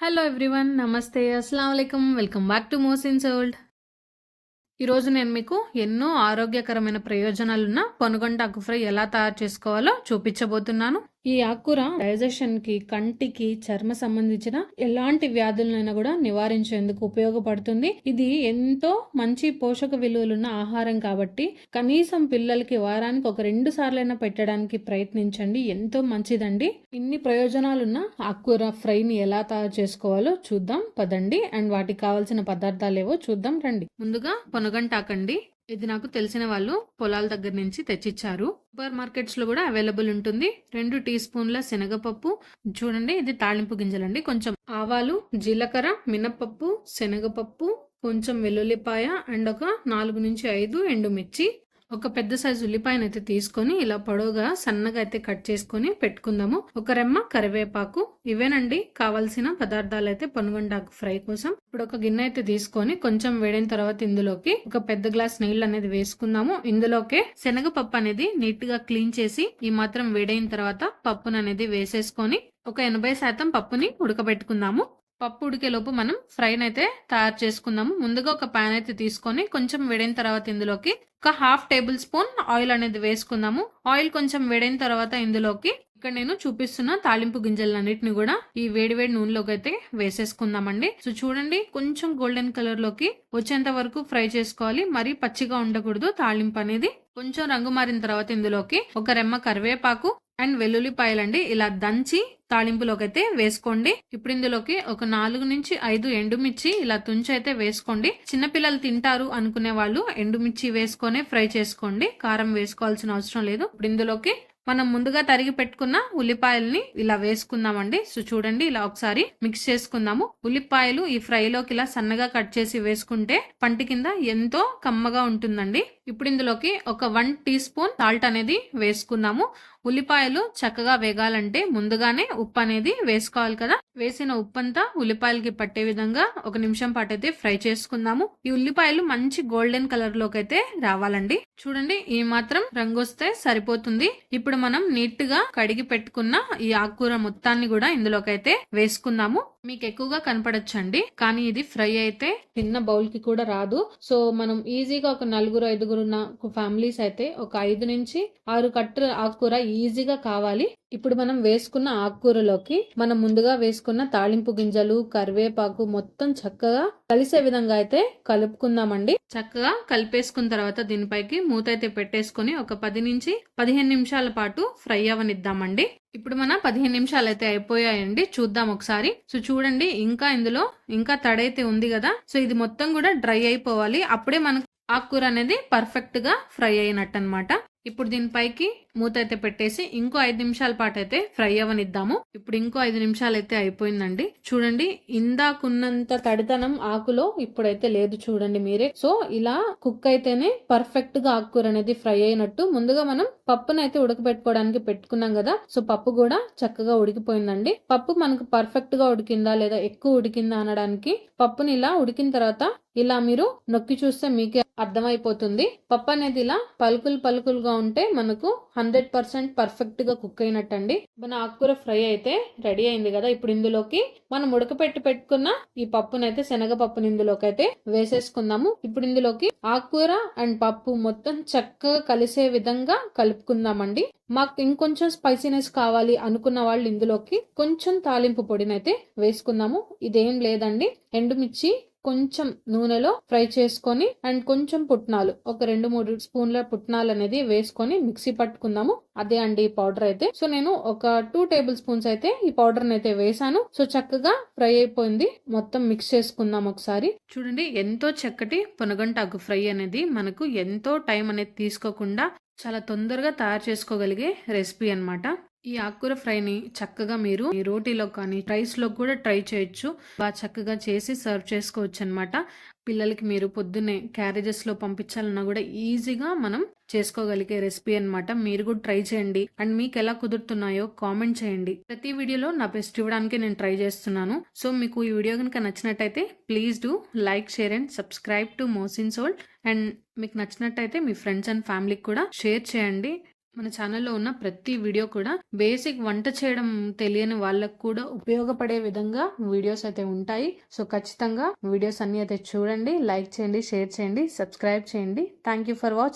Hello everyone, నమస్తే, అస్సలం వాలేకుమ్. Welcome back to Mohsin's world. ఈరోజు నేను మీకు ఎన్నో ఆరోగ్యకరమైన ప్రయోజనాలున్న పొనుగంట ఆకు ఫ్రై ఎలా తయారు చేసుకోవాలో చూపించబోతున్నాను. ఈ ఆకుకూర డైజెషన్ కి, కంటికి, చర్మ సంబంధించిన ఎలాంటి వ్యాధులైనా కూడా నివారించేందుకు ఉపయోగపడుతుంది. ఇది ఎంతో మంచి పోషక విలువలున్న ఆహారం కాబట్టి కనీసం పిల్లలకి వారానికి ఒక 2 సార్లైనా పెట్టడానికి ప్రయత్నించండి. ఎంతో మంచిదండి. ఇన్ని ప్రయోజనాలున్న ఆకుకూర ఫ్రైని ఎలా తయారు చేసుకోవాలో చూద్దాం పదండి. అండ్ వాటికి కావాల్సిన పదార్థాలు ఏవో చూద్దాం రండి. ముందుగా పొనగంటాకండి. ఇది నాకు తెలిసిన వాళ్ళు పొలాల దగ్గర నుంచి తెచ్చిచ్చారు. సూపర్ మార్కెట్స్ లో కూడా అవైలబుల్ ఉంటుంది. 2 టీ స్పూన్ల శనగపప్పు, చూడండి ఇది తాళింపు గింజలండి. కొంచెం ఆవాలు, జీలకర్ర, మినపప్పు, శనగపప్పు, కొంచెం వెల్లుల్లిపాయ అండ్ ఒక 4 నుంచి 5 ఎండుమిర్చి. ఒక పెద్ద సైజు ఉల్లిపాయనైతే తీసుకొని ఇలా పొడవుగా సన్నగా అయితే కట్ చేసుకొని పెట్టుకుందాము. ఒక రెమ్మ కరివేపాకు. ఇవేనండి కావాల్సిన పదార్థాలు అయితే పొనుగంటాకు ఫ్రై కోసం. ఇప్పుడు ఒక గిన్నె అయితే తీసుకొని కొంచెం వేడిన తర్వాత ఇందులోకి ఒక పెద్ద గ్లాస్ నీళ్ళు అనేది వేసుకుందాము. ఇందులోకే శనగపప్పు అనేది నీట్ గా క్లీన్ చేసి ఈ మాత్రం వేడైన తర్వాత పప్పును అనేది వేసేసుకొని ఒక 80% పప్పుని ఉడకబెట్టుకుందాము. పప్పు ఉడికేలోపు మనం ఫ్రైని అయితే తయారు చేసుకుందాము. ముందుగా ఒక ప్యాన్ అయితే తీసుకొని కొంచెం వేడైన తర్వాత ఇందులోకి ఒక 1/2 టేబుల్ స్పూన్ ఆయిల్ అనేది వేసుకుందాము. ఆయిల్ కొంచెం వేడైన తర్వాత ఇందులోకి ఇక్కడ నేను చూపిస్తున్న తాలింపు గింజలన్నిటిని కూడా ఈ వేడి నూనెలోకి అయితే వేసేసుకుందామండి. సో చూడండి, కొంచెం గోల్డెన్ కలర్ లోకి వచ్చేంత వరకు ఫ్రై చేసుకోవాలి. మరీ పచ్చిగా ఉండకూడదు తాలింపు అనేది. కొంచెం రంగు మారిన తర్వాత ఇందులోకి ఒక రెమ్మ కరివేపాకు అండ్ వెల్లుల్లిపాయలండి ఇలా దంచి తాలింపులోకి అయితే వేసుకోండి. ఇప్పుడు ఇందులోకి ఒక 4 నుంచి 5 ఎండుమిర్చి ఇలా తుంచి అయితే వేసుకోండి. చిన్నపిల్లలు తింటారు అనుకునే వాళ్ళు ఎండుమిర్చి వేసుకొని ఫ్రై చేసుకోండి. కారం వేసుకోవాల్సిన అవసరం లేదు. ఇప్పుడు ఇందులోకి మనం ముందుగా తరిగి పెట్టుకున్న ఉల్లిపాయల్ని ఇలా వేసుకుందామండి. సో చూడండి, ఇలా ఒకసారి మిక్స్ చేసుకుందాము. ఉల్లిపాయలు ఈ ఫ్రైలోకి ఇలా సన్నగా కట్ చేసి వేసుకుంటే పంటి కింద ఎంతో కమ్మగా ఉంటుందండి. ఇప్పుడు ఇందులోకి ఒక 1 టీ స్పూన్ సాల్ట్ అనేది వేసుకుందాము. ఉల్లిపాయలు చక్కగా వేగాలంటే ముందుగానే ఉప్పు అనేది వేసుకోవాలి కదా. వేసిన ఉప్పు అంతా ఉల్లిపాయలకి పట్టే విధంగా 1 నిమిషం పాటు అయితే ఫ్రై చేసుకుందాము. ఈ ఉల్లిపాయలు మంచి గోల్డెన్ కలర్ లోకి అయితే రావాలండి. చూడండి, ఈ మాత్రం రంగు వస్తే సరిపోతుంది. ఇప్పుడు మనం నీట్ గా కడిగి పెట్టుకున్న ఈ ఆకుకూర మొత్తాన్ని కూడా ఇందులోకి అయితే వేసుకుందాము. మీకు ఎక్కువగా కనపడొచ్చండి, కానీ ఇది ఫ్రై అయితే చిన్న బౌల్ కి కూడా రాదు. సో మనం ఈజీగా ఒక 4-5 ఉన్న ఫ్యామిలీస్ అయితే ఒక 5 నుంచి 6 కట్టలు ఆకుకూర ఈజీగా కావాలి. ఇప్పుడు మనం వేసుకున్న ఆకుకూరలోకి మనం ముందుగా వేసుకున్న తాళింపు గింజలు, కరివేపాకు మొత్తం చక్కగా కలిసే విధంగా అయితే కలుపుకుందామండి. చక్కగా కలిపేసుకున్న తర్వాత దీనిపైకి మూత అయితే పెట్టేసుకొని ఒక 10 నుంచి 15 నిమిషాల పాటు ఫ్రై అవనిద్దామండి. ఇప్పుడు మన 15 నిమిషాలు అయితే అయిపోయాయండి. చూద్దాం ఒకసారి. సో చూడండి, ఇంకా ఇందులో ఇంకా తడైతే ఉంది కదా. సో ఇది మొత్తం కూడా డ్రై అయిపోవాలి. అప్పుడే మనకు ఆకుకూర అనేది పర్ఫెక్ట్ గా ఫ్రై అయినట్టు అనమాట. ఇప్పుడు దీనిపైకి మూత అయితే పెట్టేసి ఇంకో 5 నిమిషాల పాటు అయితే ఫ్రై అవనిద్దాము. ఇప్పుడు ఇంకో 5 నిమిషాలు అయితే అయిపోయిందండి. చూడండి, ఇందాకున్నంత తడితనం ఆకులో ఇప్పుడైతే లేదు. చూడండి మీరే. సో ఇలా కుక్ అయితేనే పర్ఫెక్ట్ గా ఆకుకూర అనేది ఫ్రై అయినట్టు. ముందుగా మనం పప్పును అయితే ఉడకబెట్టుకోవడానికి పెట్టుకున్నాం కదా. సో పప్పు కూడా చక్కగా ఉడికిపోయిందండి. పప్పు మనకు పర్ఫెక్ట్ గా ఉడికిందా లేదా ఎక్కువ ఉడికిందా అనడానికి పప్పుని ఇలా ఉడికిన తర్వాత ఇలా మీరు నొక్కి చూస్తే మీకే అర్థమైపోతుంది. పప్పు అనేది ఇలా పలుకులుగా ఉంటే మనకు 100% పర్ఫెక్ట్ గా కుక్ అయినట్టండి. మన ఆకుకూర ఫ్రై అయితే రెడీ అయింది కదా. ఇప్పుడు ఇందులోకి మనం పెట్టుకున్న ఈ పప్పునైతే శనగపప్పుని ఇందులోకి అయితే వేసేసుకుందాము. ఇప్పుడు ఇందులోకి ఆకుకూర అండ్ పప్పు మొత్తం చక్కగా కలిసే విధంగా కలుపుకుందామండి. మాకు ఇంకొంచెం స్పైసీనెస్ కావాలి అనుకున్న వాళ్ళు ఇందులోకి కొంచెం తాలింపు పొడినైతే వేసుకుందాము. ఇదేం లేదండి, ఎండుమిర్చి కొంచెం నూనెలో ఫ్రై చేసుకొని అండ్ కొంచెం పుట్నాలు ఒక 2-3 స్పూన్ల పుట్నాలు అనేది వేసుకొని మిక్సీ పట్టుకుందాము. అదే అండి ఈ పౌడర్ అయితే. సో నేను ఒక 2 టేబుల్ స్పూన్స్ అయితే ఈ పౌడర్ అయితే వేసాను. సో చక్కగా ఫ్రై అయిపోయింది. మొత్తం మిక్స్ చేసుకుందాం ఒకసారి. చూడండి, ఎంతో చక్కటి పొనగంటాకు ఫ్రై అనేది మనకు ఎంతో టైం అనేది తీసుకోకుండా చాలా తొందరగా తయారు చేసుకోగలిగే రెసిపీ అన్నమాట. ఈ ఆకుకూర ఫ్రైని చక్కగా మీరు ఈ రోటీలో కానీ రైస్ లో కూడా ట్రై చేయొచ్చు. బాగా చక్కగా చేసి సర్వ్ చేసుకోవచ్చు అనమాట. పిల్లలకి మీరు పొద్దున్నే క్యారేజెస్ లో పంపించాలన్నా కూడా ఈజీగా మనం చేసుకోగలిగే రెసిపీ అన్నమాట. మీరు కూడా ట్రై చేయండి అండ్ మీకు ఎలా కుదురుతున్నాయో కామెంట్ చేయండి. ప్రతి వీడియోలో నా బెస్ట్ ఇవ్వడానికి నేను ట్రై చేస్తున్నాను. సో మీకు ఈ వీడియో కనుక నచ్చినట్టయితే please do like, share and subscribe to Mohsin's world. And మీకు నచ్చినట్టయితే మీ ఫ్రెండ్స్ అండ్ ఫ్యామిలీకి కూడా షేర్ చేయండి. మన ఛానల్‌లో ఉన్న ప్రతి వీడియో కూడా బేసిక్ వంట చేయడం తెలియని వాళ్ళకి కూడా ఉపయోగపడే విధంగా వీడియోస్ అయితే ఉంటాయి. సో, ఖచ్చితంగా వీడియోస్ అన్నీ అయితే చూడండి. లైక్ చేయండి, షేర్ చేయండి, సబ్స్క్రైబ్ చేయండి. Thank you for watching.